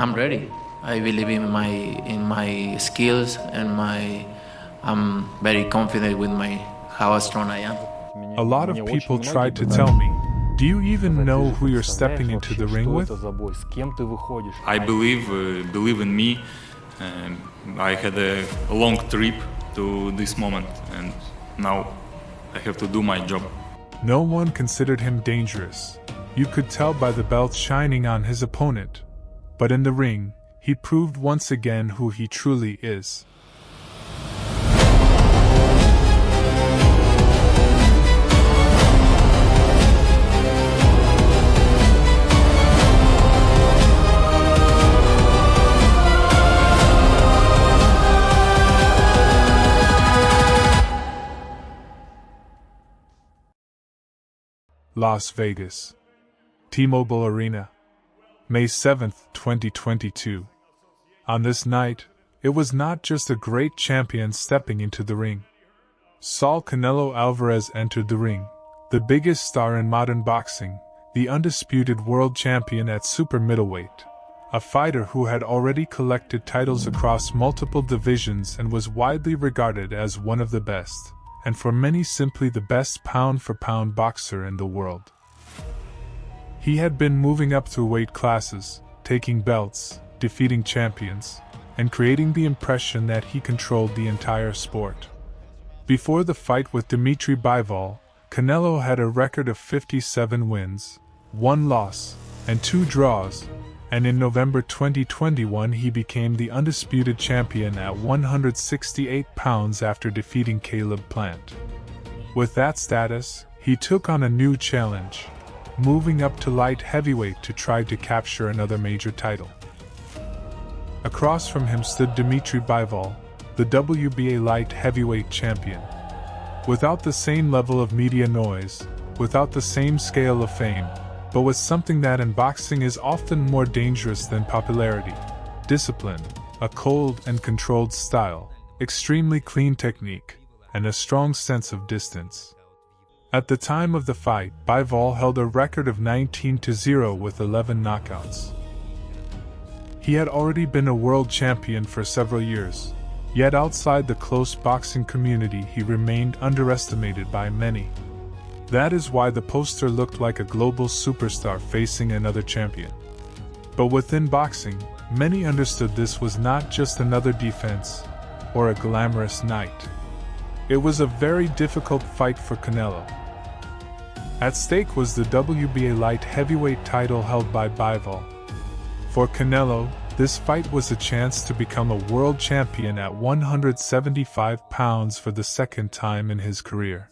I'm ready. I believe in my skills and I'm very confident with my how strong I am. A lot of people tried to tell me, do you even know who you're stepping into the ring with? I believe in me. I had a long trip to this moment, and now I have to do my job. No one considered him dangerous. You could tell by the belt shining on his opponent. But in the ring, he proved once again who he truly is. Las Vegas, T-Mobile Arena, May 7, 2022. On this night, it was not just a great champion stepping into the ring. Saul Canelo Alvarez entered the ring, the biggest star in modern boxing, the undisputed world champion at super middleweight, a fighter who had already collected titles across multiple divisions and was widely regarded as one of the best, and for many simply the best pound-for-pound boxer in the world. He had been moving up through weight classes, taking belts, defeating champions, and creating the impression that he controlled the entire sport. Before the fight with Dmitry Bivol, Canelo had a record of 57 wins, 1 loss, and 2 draws, and in November 2021 he became the undisputed champion at 168 pounds after defeating Caleb Plant. With that status, he took on a new challenge, moving up to light heavyweight to try to capture another major title. Across from him stood Dmitry Bivol, the WBA light heavyweight champion. Without the same level of media noise, without the same scale of fame, but with something that in boxing is often more dangerous than popularity: discipline, a cold and controlled style, extremely clean technique, and a strong sense of distance. At the time of the fight, Bivol held a record of 19-0 with 11 knockouts. He had already been a world champion for several years, yet outside the close boxing community he remained underestimated by many. That is why the poster looked like a global superstar facing another champion. But within boxing, many understood this was not just another defense or a glamorous night. It was a very difficult fight for Canelo. At stake was the WBA light heavyweight title held by Bivol. For Canelo, this fight was a chance to become a world champion at 175 pounds for the second time in his career.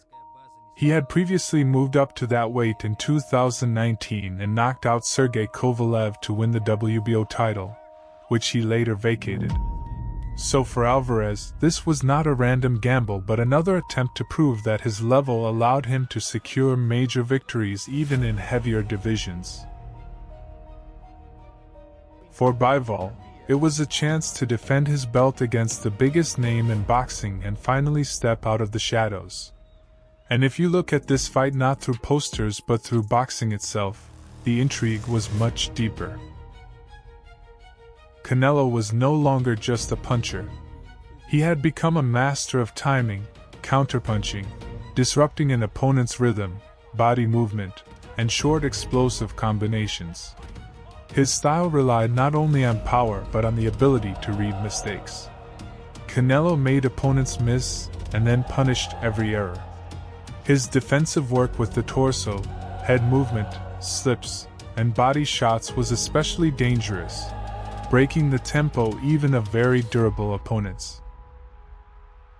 He had previously moved up to that weight in 2019 and knocked out Sergey Kovalev to win the WBO title, which he later vacated. So for Alvarez, this was not a random gamble but another attempt to prove that his level allowed him to secure major victories even in heavier divisions. For Bivol, it was a chance to defend his belt against the biggest name in boxing and finally step out of the shadows. And if you look at this fight not through posters but through boxing itself, the intrigue was much deeper. Canelo was no longer just a puncher. He had become a master of timing, counterpunching, disrupting an opponent's rhythm, body movement, and short explosive combinations. His style relied not only on power but on the ability to read mistakes. Canelo made opponents miss and then punished every error. His defensive work with the torso, head movement, slips, and body shots was especially dangerous, breaking the tempo even of very durable opponents.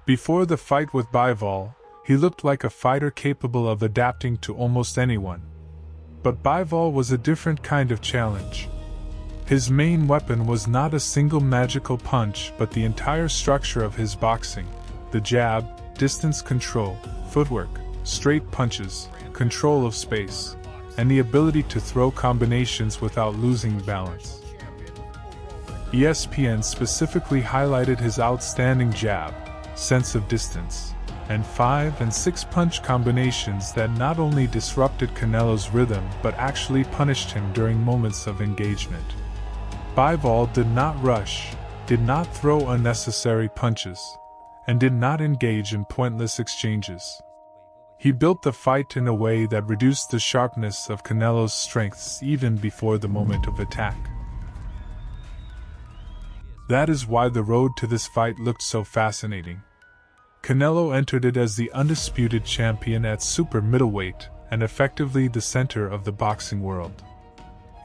Before the fight with Bivol, he looked like a fighter capable of adapting to almost anyone. But Bivol was a different kind of challenge. His main weapon was not a single magical punch but the entire structure of his boxing: the jab, distance control, footwork, straight punches, control of space, and the ability to throw combinations without losing balance. ESPN specifically highlighted his outstanding jab, sense of distance, and 5- and 6-punch combinations that not only disrupted Canelo's rhythm but actually punished him during moments of engagement. Bivol did not rush, did not throw unnecessary punches, and did not engage in pointless exchanges. He built the fight in a way that reduced the sharpness of Canelo's strengths even before the moment of attack. That is why the road to this fight looked so fascinating. Canelo entered it as the undisputed champion at super middleweight and effectively the center of the boxing world.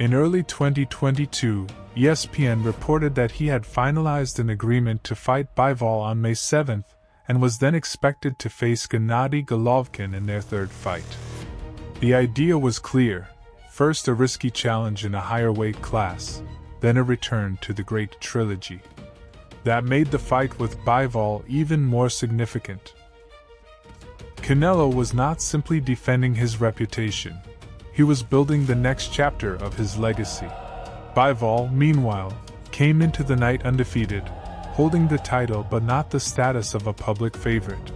In early 2022, ESPN reported that he had finalized an agreement to fight Bivol on May 7th and was then expected to face Gennady Golovkin in their third fight. The idea was clear: first a risky challenge in a higher weight class, then a return to the great trilogy. That made the fight with Bivol even more significant. Canelo was not simply defending his reputation, he was building the next chapter of his legacy. Bivol, meanwhile, came into the night undefeated, holding the title but not the status of a public favorite.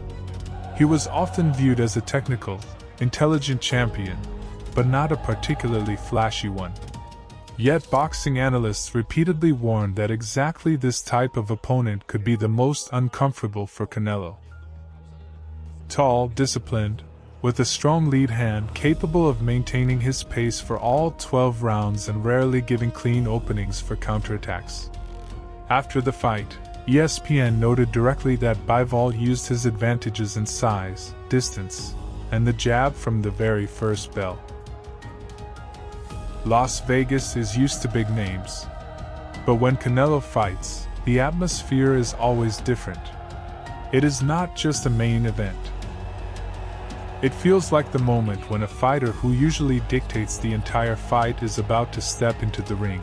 He was often viewed as a technical, intelligent champion, but not a particularly flashy one. Yet boxing analysts repeatedly warned that exactly this type of opponent could be the most uncomfortable for Canelo. Tall, disciplined, with a strong lead hand capable of maintaining his pace for all 12 rounds and rarely giving clean openings for counterattacks. After the fight, ESPN noted directly that Bivol used his advantages in size, distance, and the jab from the very first bell. Las Vegas is used to big names, but when Canelo fights, the atmosphere is always different. It is not just a main event. It feels like the moment when a fighter who usually dictates the entire fight is about to step into the ring.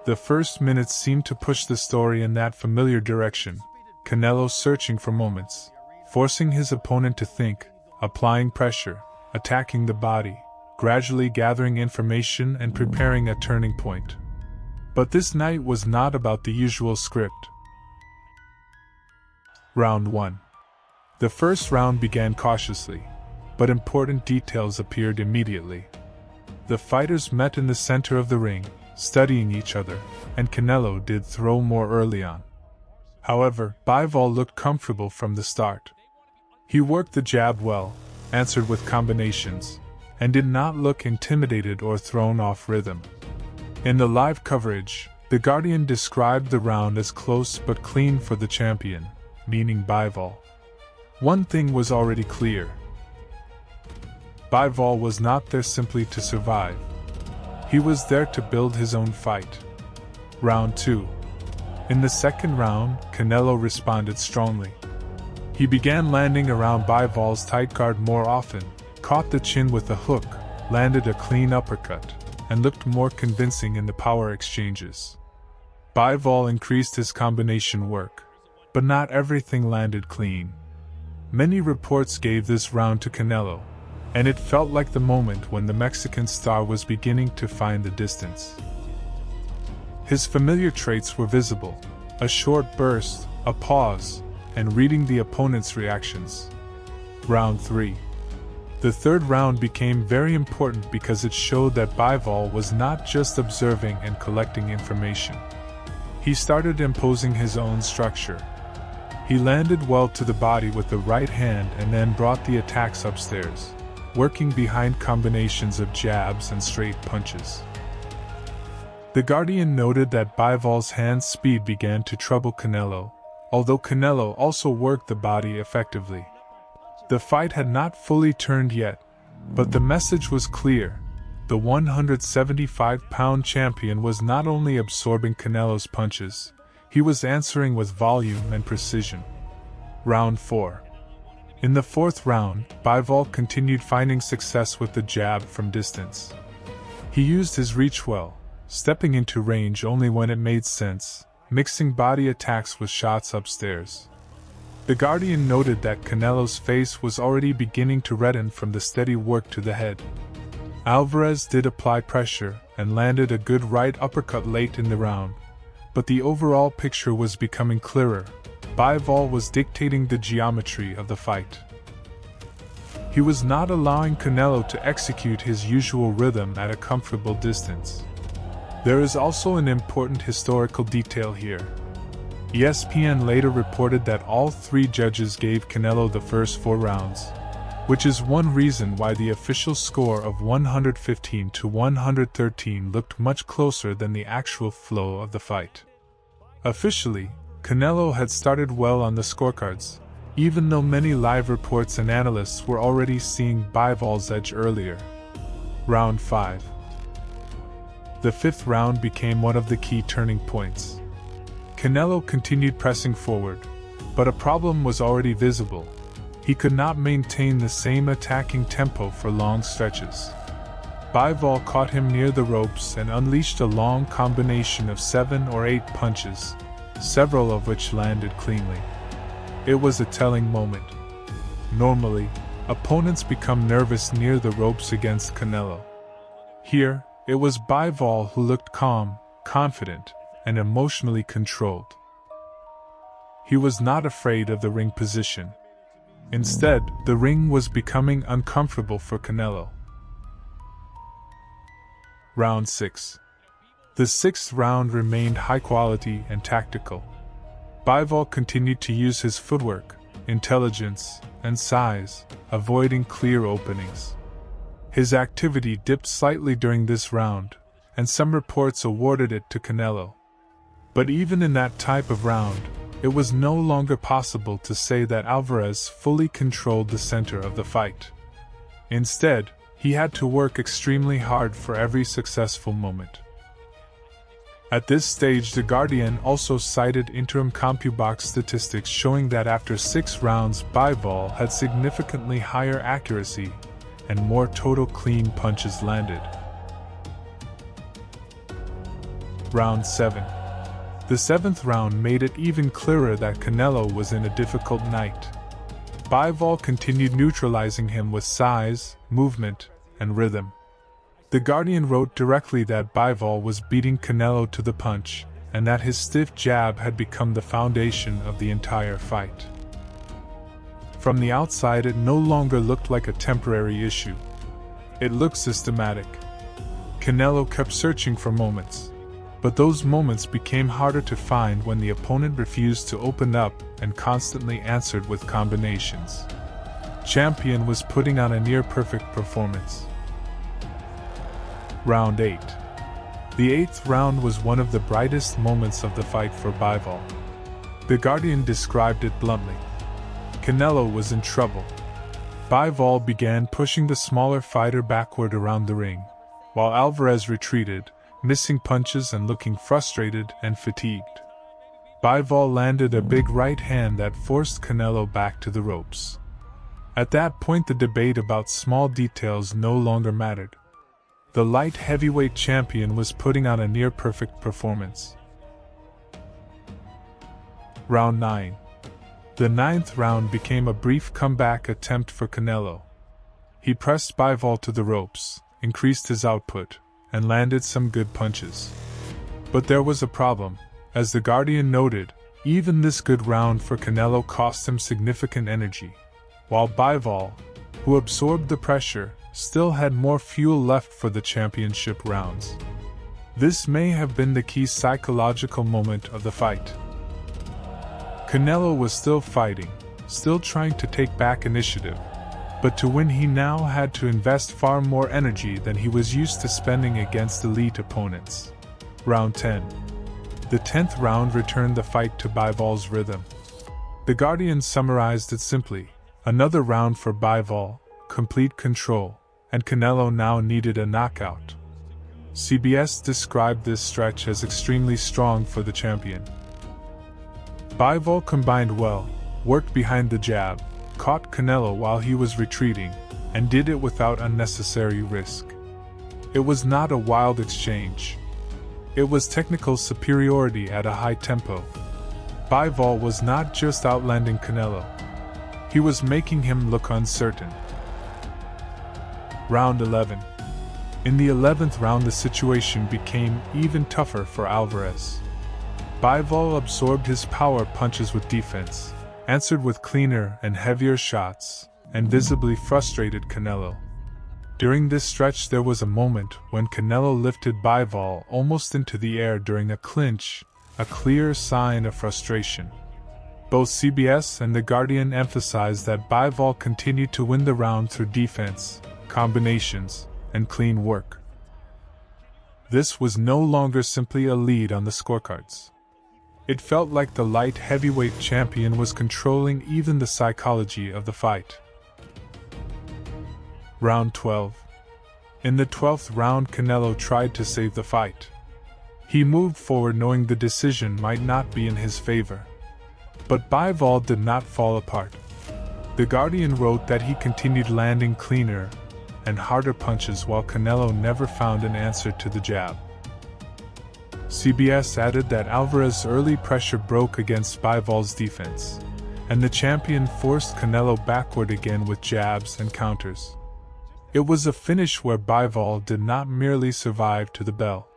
The first minutes seem to push the story in that familiar direction, Canelo searching for moments, forcing his opponent to think, applying pressure, attacking the body, gradually gathering information and preparing a turning point. But this night was not about the usual script. Round 1. The first round began cautiously, but important details appeared immediately. The fighters met in the center of the ring, studying each other, and Canelo did throw more early on. However, Bivol looked comfortable from the start. He worked the jab well, answered with combinations, and did not look intimidated or thrown off rhythm. In the live coverage, The Guardian described the round as close but clean for the champion, meaning Bivol. One thing was already clear. Bivol was not there simply to survive. He was there to build his own fight. Round 2. In the second round, Canelo responded strongly. He began landing around Bivol's tight guard more often, caught the chin with a hook, landed a clean uppercut, and looked more convincing in the power exchanges. Bivol increased his combination work, but not everything landed clean. Many reports gave this round to Canelo, and it felt like the moment when the Mexican star was beginning to find the distance. His familiar traits were visible: a short burst, a pause, and reading the opponent's reactions. Round 3. The third round became very important because it showed that Bivol was not just observing and collecting information. He started imposing his own structure. He landed well to the body with the right hand and then brought the attacks upstairs, working behind combinations of jabs and straight punches. The Guardian noted that Bivol's hand speed began to trouble Canelo, although Canelo also worked the body effectively. The fight had not fully turned yet, but the message was clear. The 175-pound champion was not only absorbing Canelo's punches, he was answering with volume and precision. Round 4. In the fourth round, Bivol continued finding success with the jab from distance. He used his reach well, stepping into range only when it made sense, mixing body attacks with shots upstairs. The Guardian noted that Canelo's face was already beginning to redden from the steady work to the head. Alvarez did apply pressure and landed a good right uppercut late in the round, but the overall picture was becoming clearer. Bivol was dictating the geometry of the fight. He was not allowing Canelo to execute his usual rhythm at a comfortable distance. There is also an important historical detail here. ESPN later reported that all three judges gave Canelo the first 4 rounds, which is one reason why the official score of 115 to 113 looked much closer than the actual flow of the fight. Officially, Canelo had started well on the scorecards, even though many live reports and analysts were already seeing Bivol's edge earlier. Round 5. The 5th round became one of the key turning points. Canelo continued pressing forward, but a problem was already visible. He could not maintain the same attacking tempo for long stretches. Bivol caught him near the ropes and unleashed a long combination of 7 or 8 punches, several of which landed cleanly. It was a telling moment. Normally, opponents become nervous near the ropes against Canelo. Here, it was Bivol who looked calm, confident, and emotionally controlled. He was not afraid of the ring position. Instead, the ring was becoming uncomfortable for Canelo. Round 6. The 6th round remained high quality and tactical. Bivol continued to use his footwork, intelligence, and size, avoiding clear openings. His activity dipped slightly during this round, and some reports awarded it to Canelo. But even in that type of round, it was no longer possible to say that Alvarez fully controlled the center of the fight. Instead, he had to work extremely hard for every successful moment. At this stage, The Guardian also cited interim CompuBox statistics showing that after 6 rounds, Bivol had significantly higher accuracy and more total clean punches landed. Round 7. The 7th round made it even clearer that Canelo was in a difficult night. Bivol continued neutralizing him with size, movement, and rhythm. The Guardian wrote directly that Bivol was beating Canelo to the punch, and that his stiff jab had become the foundation of the entire fight. From the outside, it no longer looked like a temporary issue. It looked systematic. Canelo kept searching for moments, but those moments became harder to find when the opponent refused to open up and constantly answered with combinations. Champion was putting on a near-perfect performance. Round 8. The 8th round was one of the brightest moments of the fight for Bivol. The Guardian described it bluntly. Canelo was in trouble. Bivol began pushing the smaller fighter backward around the ring, while Alvarez retreated, missing punches and looking frustrated and fatigued. Bivol landed a big right hand that forced Canelo back to the ropes. At that point, the debate about small details no longer mattered. The light heavyweight champion was putting on a near-perfect performance. Round 9. The 9th round became a brief comeback attempt for Canelo. He pressed Bivol to the ropes, increased his output, and landed some good punches. But there was a problem. As The Guardian noted, even this good round for Canelo cost him significant energy, while Bivol, who absorbed the pressure, still had more fuel left for the championship rounds. This may have been the key psychological moment of the fight. Canelo was still fighting, still trying to take back initiative, but to win he now had to invest far more energy than he was used to spending against elite opponents. Round 10. The 10th round returned the fight to Bivol's rhythm. The Guardian summarized it simply: another round for Bivol, complete control, and Canelo now needed a knockout. CBS described this stretch as extremely strong for the champion. Bivol combined well, worked behind the jab, caught Canelo while he was retreating, and did it without unnecessary risk. It was not a wild exchange. It was technical superiority at a high tempo. Bivol was not just outlanding Canelo. He was making him look uncertain. Round 11. In the 11th round, the situation became even tougher for Alvarez. Bivol absorbed his power punches with defense, answered with cleaner and heavier shots, and visibly frustrated Canelo. During this stretch there was a moment when Canelo lifted Bivol almost into the air during a clinch, a clear sign of frustration. Both CBS and The Guardian emphasized that Bivol continued to win the round through defense, combinations, and clean work. This was no longer simply a lead on the scorecards. It felt like the light heavyweight champion was controlling even the psychology of the fight. Round 12. In the 12th round, Canelo tried to save the fight. He moved forward knowing the decision might not be in his favor. But Bivol did not fall apart. The Guardian wrote that he continued landing cleaner and harder punches while Canelo never found an answer to the jab. CBS added that Alvarez's early pressure broke against Bivol's defense, and the champion forced Canelo backward again with jabs and counters. It was a finish where Bivol did not merely survive to the bell.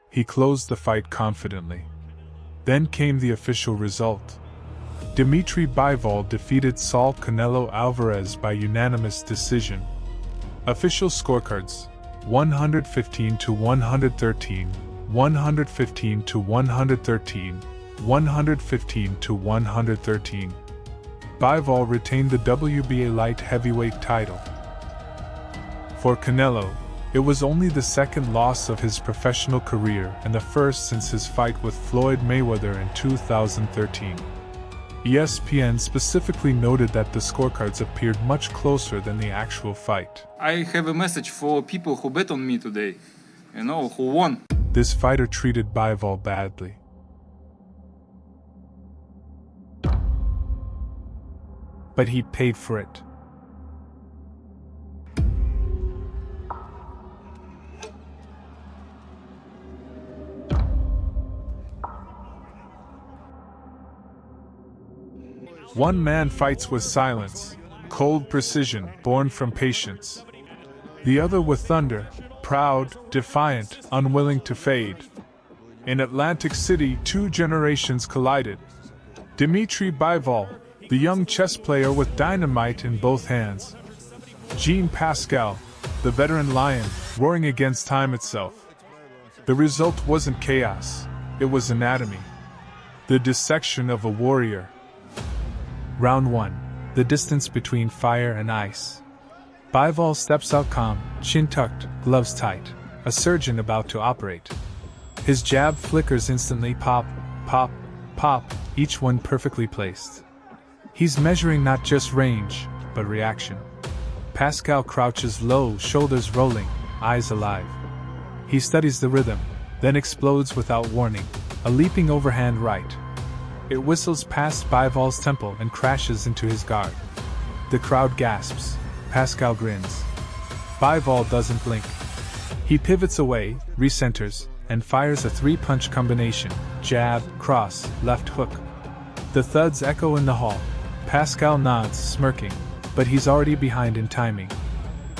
He closed the fight confidently. Then came the official result. Dmitry Bivol defeated Saul Canelo Alvarez by unanimous decision. Official scorecards: 115 to 113, 115 to 113, 115 to 113. Bivol retained the WBA light heavyweight title. For Canelo, it was only the second loss of his professional career and the first since his fight with Floyd Mayweather in 2013. ESPN specifically noted that the scorecards appeared much closer than the actual fight. I have a message for people who bet on me today, who won. This fighter treated Bivol badly. But he paid for it. One man fights with silence, cold precision born from patience. The other with thunder, proud, defiant, unwilling to fade. In Atlantic City, two generations collided. Dmitry Bivol, the young chess player with dynamite in both hands. Jean Pascal, the veteran lion, roaring against time itself. The result wasn't chaos, it was anatomy. The dissection of a warrior. Round 1. The distance between fire and ice. Bivol steps out calm, chin tucked, gloves tight, a surgeon about to operate. His jab flickers instantly, pop, pop, pop, each one perfectly placed. He's measuring not just range, but reaction. Pascal crouches low, shoulders rolling, eyes alive. He studies the rhythm, then explodes without warning, a leaping overhand right. It whistles past Bivol's temple and crashes into his guard. The crowd gasps. Pascal grins. Bivol doesn't blink. He pivots away, recenters, and fires a three-punch combination: jab, cross, left hook. The thuds echo in the hall. Pascal nods, smirking, but he's already behind in timing.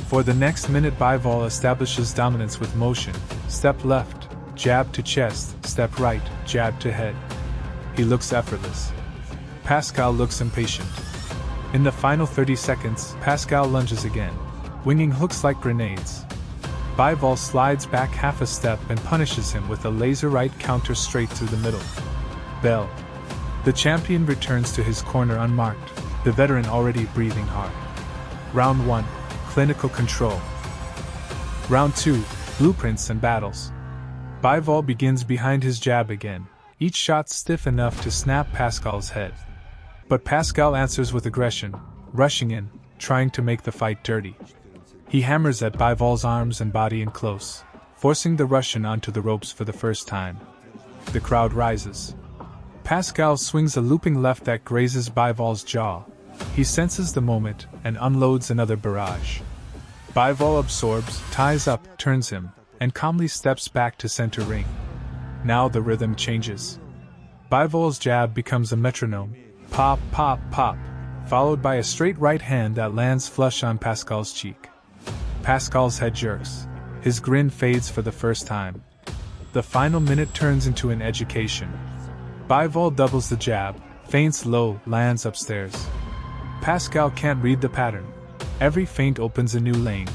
For the next minute, Bivol establishes dominance with motion: step left, jab to chest, step right, jab to head. He looks effortless. Pascal looks impatient. In the final 30 seconds, Pascal lunges again, winging hooks like grenades. Bivol slides back half a step and punishes him with a laser right counter straight through the middle. Bell. The champion returns to his corner unmarked, the veteran already breathing hard. Round 1. Clinical control. Round 2. Blueprints and battles. Bivol begins behind his jab again, each shot stiff enough to snap Pascal's head. But Pascal answers with aggression, rushing in, trying to make the fight dirty. He hammers at Bivol's arms and body in close, forcing the Russian onto the ropes for the first time. The crowd rises. Pascal swings a looping left that grazes Bivol's jaw. He senses the moment and unloads another barrage. Bivol absorbs, ties up, turns him, and calmly steps back to center ring. Now the rhythm changes. Bivol's jab becomes a metronome, pop, pop, pop, followed by a straight right hand that lands flush on Pascal's cheek. Pascal's head jerks. His grin fades for the first time. The final minute turns into an education. Bivol doubles the jab, feints low, lands upstairs. Pascal can't read the pattern. Every feint opens a new lane.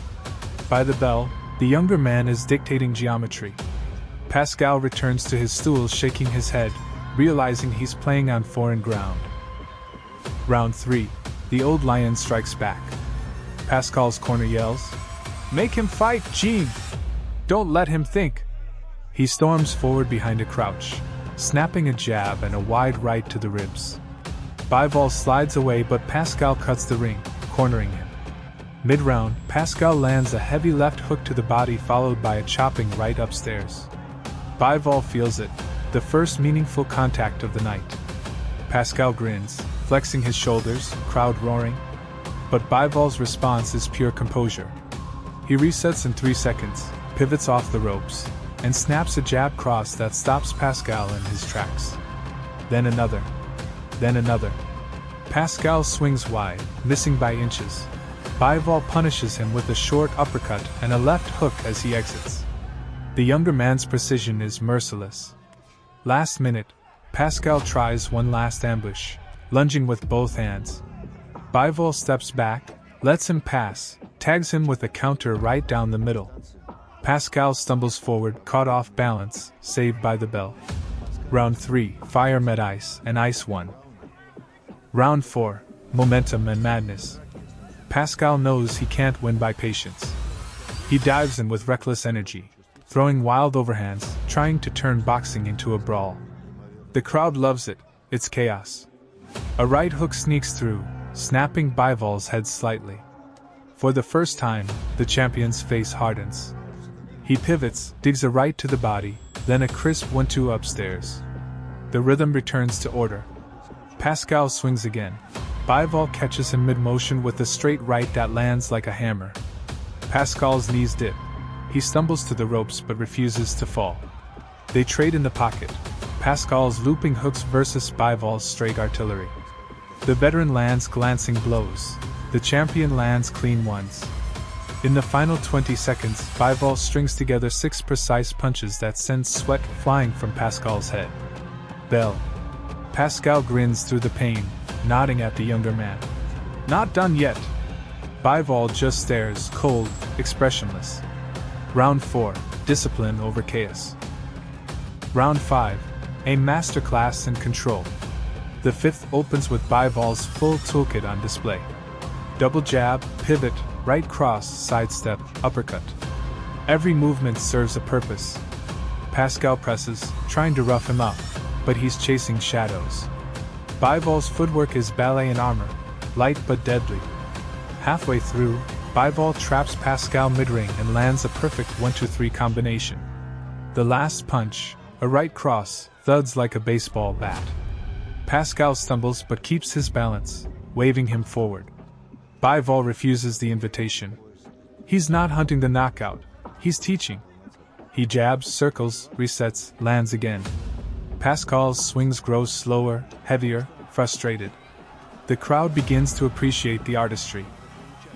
By the bell, the younger man is dictating geometry. Pascal returns to his stool, shaking his head, realizing he's playing on foreign ground. Round 3. The old lion strikes back. Pascal's corner yells, "Make him fight, Gene! Don't let him think!" He storms forward behind a crouch, snapping a jab and a wide right to the ribs. Bivol slides away, but Pascal cuts the ring, cornering him. Mid-round, Pascal lands a heavy left hook to the body, followed by a chopping right upstairs. Bivol feels it, the first meaningful contact of the night. Pascal grins, flexing his shoulders, crowd roaring. But Bivol's response is pure composure. He resets in 3 seconds, pivots off the ropes, and snaps a jab cross that stops Pascal in his tracks. Then another. Then another. Pascal swings wide, missing by inches. Bivol punishes him with a short uppercut and a left hook as he exits. The younger man's precision is merciless. Last minute, Pascal tries one last ambush, lunging with both hands. Bivol steps back, lets him pass, tags him with a counter right down the middle. Pascal stumbles forward, caught off balance, saved by the bell. Round 3, fire met ice, and ice won. Round 4, momentum and madness. Pascal knows he can't win by patience. He dives in with reckless energy, throwing wild overhands, trying to turn boxing into a brawl. The crowd loves it, it's chaos. A right hook sneaks through, snapping Bivol's head slightly. For the first time, the champion's face hardens. He pivots, digs a right to the body, then a crisp 1-2 upstairs. The rhythm returns to order. Pascal swings again. Bivol catches him mid-motion with a straight right that lands like a hammer. Pascal's knees dip. He stumbles to the ropes but refuses to fall. They trade in the pocket. Pascal's looping hooks versus Bivol's straight artillery. The veteran lands glancing blows. The champion lands clean ones. In the final 20 seconds, Bivol strings together 6 precise punches that send sweat flying from Pascal's head. Bell. Pascal grins through the pain, nodding at the younger man. Not done yet. Bivol just stares, cold, expressionless. Round 4, discipline over chaos. Round 5, a masterclass in control. The 5th opens with Bivol's full toolkit on display. Double jab, pivot, right cross, sidestep, uppercut. Every movement serves a purpose. Pascal presses, trying to rough him up, but he's chasing shadows. Bivol's footwork is ballet in armor, light but deadly. Halfway through, Bivol traps Pascal mid-ring and lands a perfect 1-2-3 combination. The last punch, a right cross, thuds like a baseball bat. Pascal stumbles but keeps his balance, waving him forward. Bivol refuses the invitation. He's not hunting the knockout, he's teaching. He jabs, circles, resets, lands again. Pascal's swings grow slower, heavier, frustrated. The crowd begins to appreciate the artistry.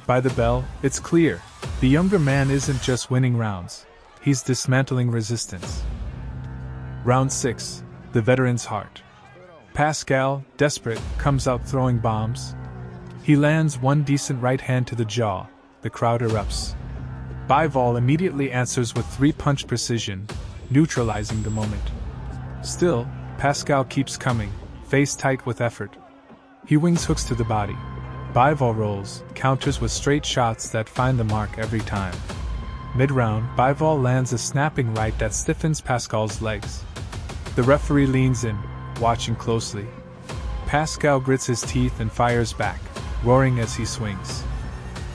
By the bell, it's clear, the younger man isn't just winning rounds, he's dismantling resistance. Round 6, the veteran's heart. Pascal, desperate, comes out throwing bombs. He lands one decent right hand to the jaw, the crowd erupts. Bivol immediately answers with 3-punch precision, neutralizing the moment. Still, Pascal keeps coming, face tight with effort. He wings hooks to the body. Bivol rolls, counters with straight shots that find the mark every time. Mid-round, Bivol lands a snapping right that stiffens Pascal's legs. The referee leans in, watching closely. Pascal grits his teeth and fires back, roaring as he swings.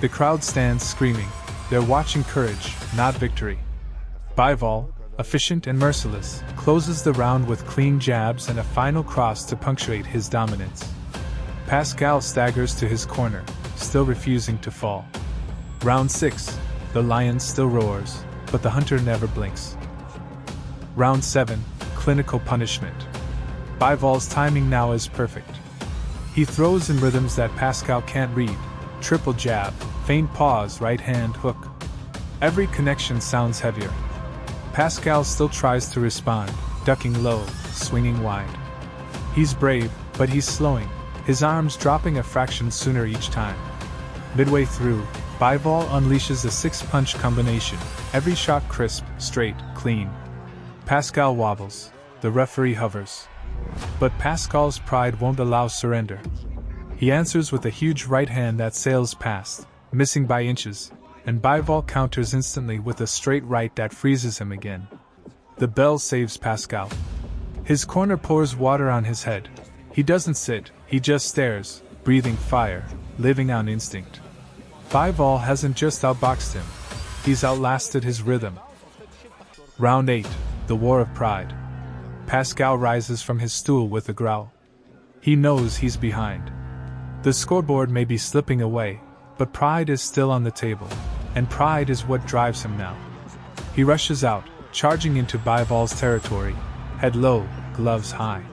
The crowd stands screaming. They're watching courage, not victory. Bivol, efficient and merciless, closes the round with clean jabs and a final cross to punctuate his dominance. Pascal staggers to his corner, still refusing to fall. Round 6, the lion still roars, but the hunter never blinks. Round 7, clinical punishment. Bivol's timing now is perfect. He throws in rhythms that Pascal can't read, triple jab, feint pause, right hand hook. Every connection sounds heavier. Pascal still tries to respond, ducking low, swinging wide. He's brave, but he's slowing, his arms dropping a fraction sooner each time. Midway through, Bivol unleashes a six-punch combination, every shot crisp, straight, clean. Pascal wobbles. The referee hovers. But Pascal's pride won't allow surrender. He answers with a huge right hand that sails past, missing by inches, and Bivol counters instantly with a straight right that freezes him again. The bell saves Pascal. His corner pours water on his head. He doesn't sit, he just stares, breathing fire, living on instinct. Bivol hasn't just outboxed him, he's outlasted his rhythm. Round 8, the War of Pride. Pascal rises from his stool with a growl. He knows he's behind. The scoreboard may be slipping away, but pride is still on the table, and pride is what drives him now. He rushes out, charging into Bivol's territory, head low, gloves high.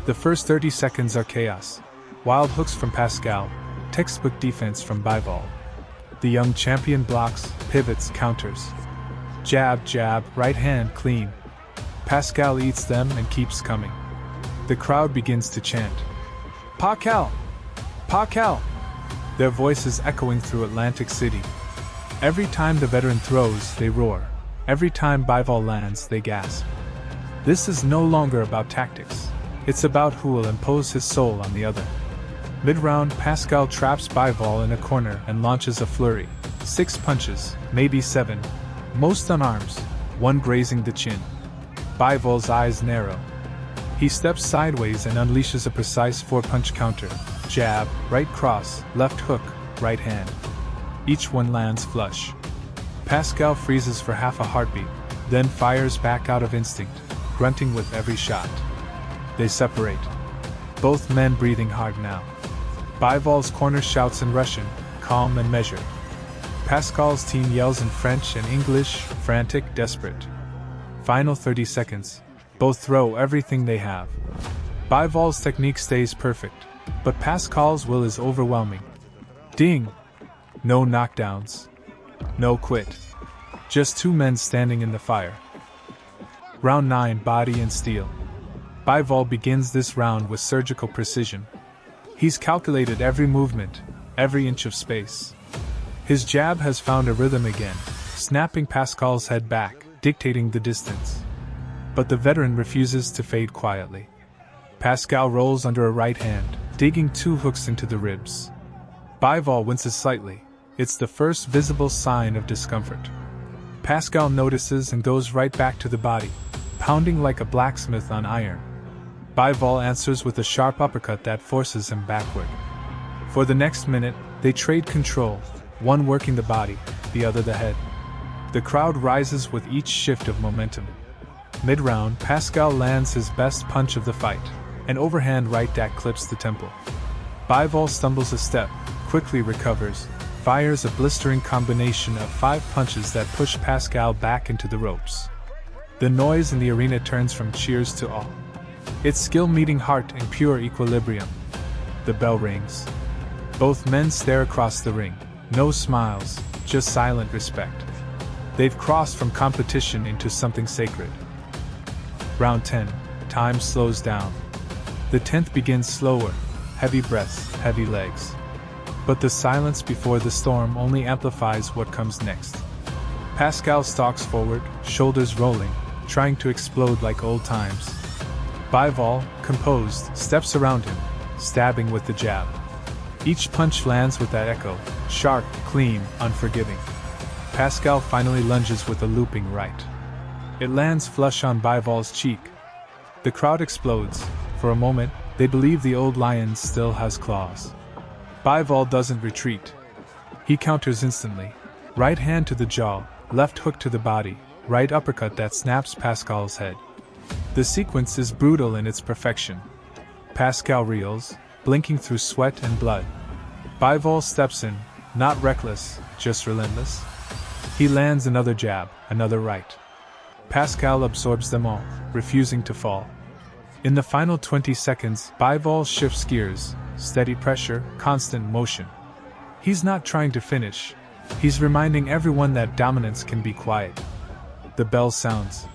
The first 30 seconds are chaos. Wild hooks from Pascal, textbook defense from Bivol. The young champion blocks, pivots, counters. Jab, jab, right hand clean. Pascal eats them and keeps coming. The crowd begins to chant. Pascal! Pascal! Their voices echoing through Atlantic City. Every time the veteran throws, they roar. Every time Bivol lands, they gasp. This is no longer about tactics. It's about who will impose his soul on the other. Mid-round, Pascal traps Bivol in a corner and launches a flurry. 6 punches, maybe 7. Most on arms, one grazing the chin. Bivol's eyes narrow. He steps sideways and unleashes a precise 4-punch counter. Jab, right cross, left hook, right hand. Each one lands flush. Pascal freezes for half a heartbeat, then fires back out of instinct, grunting with every shot. They separate. Both men breathing hard now. Bivol's corner shouts in Russian, calm and measured. Pascal's team yells in French and English, frantic, desperate. Final 30 seconds. Both throw everything they have. Bivol's technique stays perfect, but Pascal's will is overwhelming. Ding! No knockdowns. No quit. Just 2 men standing in the fire. Round 9, body and steel. Bivol begins this round with surgical precision. He's calculated every movement, every inch of space. His jab has found a rhythm again, snapping Pascal's head back, dictating the distance. But the veteran refuses to fade quietly. Pascal rolls under a right hand, digging 2 hooks into the ribs. Bivol winces slightly. It's the first visible sign of discomfort. Pascal notices and goes right back to the body, pounding like a blacksmith on iron. Bivol answers with a sharp uppercut that forces him backward. For the next minute, they trade control, one working the body, the other the head. The crowd rises with each shift of momentum. Mid-round, Pascal lands his best punch of the fight, an overhand right that clips the temple. Bivol stumbles a step, quickly recovers, fires a blistering combination of 5 punches that push Pascal back into the ropes. The noise in the arena turns from cheers to awe. It's skill meeting heart in pure equilibrium. The bell rings. Both men stare across the ring. No smiles, just silent respect. They've crossed from competition into something sacred. Round 10. Time slows down. The 10th begins slower. Heavy breaths, heavy legs. But the silence before the storm only amplifies what comes next. Pascal stalks forward, shoulders rolling, trying to explode like old times. Bivol, composed, steps around him, stabbing with the jab. Each punch lands with that echo, sharp, clean, unforgiving. Pascal finally lunges with a looping right. It lands flush on Bivol's cheek. The crowd explodes. For a moment, they believe the old lion still has claws. Bivol doesn't retreat. He counters instantly. Right hand to the jaw, left hook to the body, right uppercut that snaps Pascal's head. The sequence is brutal in its perfection. Pascal reels, blinking through sweat and blood. Bivol steps in, not reckless, just relentless. He lands another jab, another right. Pascal absorbs them all, refusing to fall. In the final 20 seconds, Bivol shifts gears, steady pressure, constant motion. He's not trying to finish. He's reminding everyone that dominance can be quiet. The bell sounds.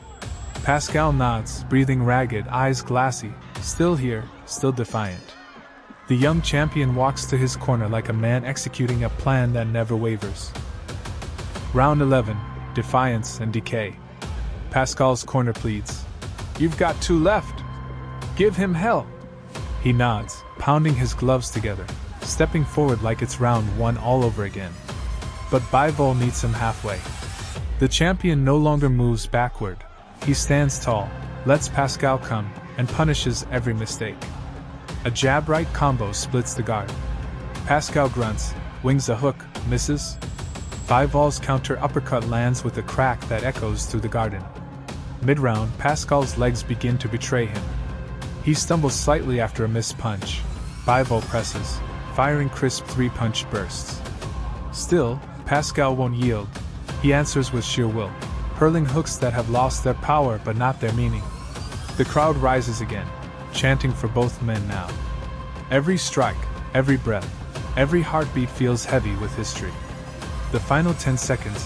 Pascal nods, breathing ragged, eyes glassy, still here, still defiant. The young champion walks to his corner like a man executing a plan that never wavers. Round 11, Defiance and Decay. Pascal's corner pleads. You've got 2 left. Give him hell. He nods, pounding his gloves together, stepping forward like it's round 1 all over again. But Bivol meets him halfway. The champion no longer moves backward. He stands tall, lets Pascal come, and punishes every mistake. A jab-right combo splits the guard. Pascal grunts, wings a hook, misses. Bivol's counter uppercut lands with a crack that echoes through the garden. Mid-round, Pascal's legs begin to betray him. He stumbles slightly after a missed punch. Bivol presses, firing crisp 3-punch bursts. Still, Pascal won't yield. He answers with sheer will, hurling hooks that have lost their power but not their meaning. The crowd rises again, chanting for both men now. Every strike, every breath, every heartbeat feels heavy with history. The final 10 seconds,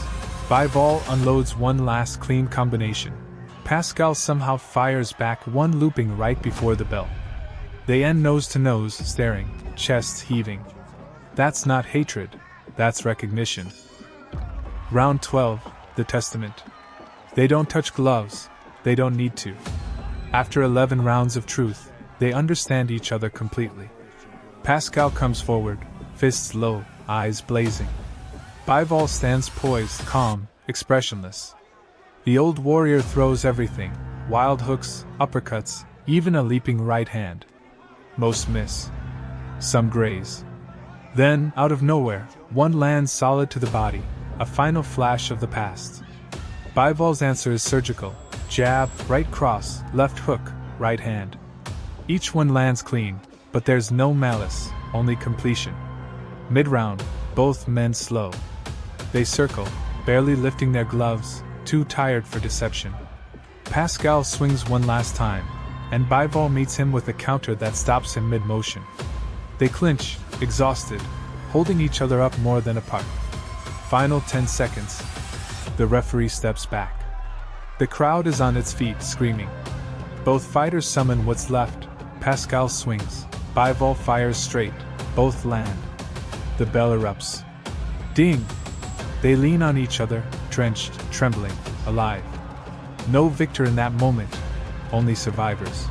Bivol unloads one last clean combination. Pascal somehow fires back one looping right before the bell. They end nose to nose, staring, chests heaving. That's not hatred, that's recognition. Round 12, the Testament. They don't touch gloves, they don't need to. After 11 rounds of truth, they understand each other completely. Pascal comes forward, fists low, eyes blazing. Bivol stands poised, calm, expressionless. The old warrior throws everything, wild hooks, uppercuts, even a leaping right hand. Most miss. Some graze. Then, out of nowhere, one lands solid to the body, a final flash of the past. Bivol's answer is surgical. Jab, right cross, left hook, right hand. Each one lands clean, but there's no malice, only completion. Mid-round, both men slow. They circle, barely lifting their gloves, too tired for deception. Pascal swings one last time, and Bivol meets him with a counter that stops him mid-motion. They clinch, exhausted, holding each other up more than apart. Final 10 seconds. The referee steps back. The crowd is on its feet, screaming. Both fighters summon what's left. Pascal swings. Bivol fires straight. Both land. The bell erupts. Ding! They lean on each other, drenched, trembling, alive. No victor in that moment, only survivors.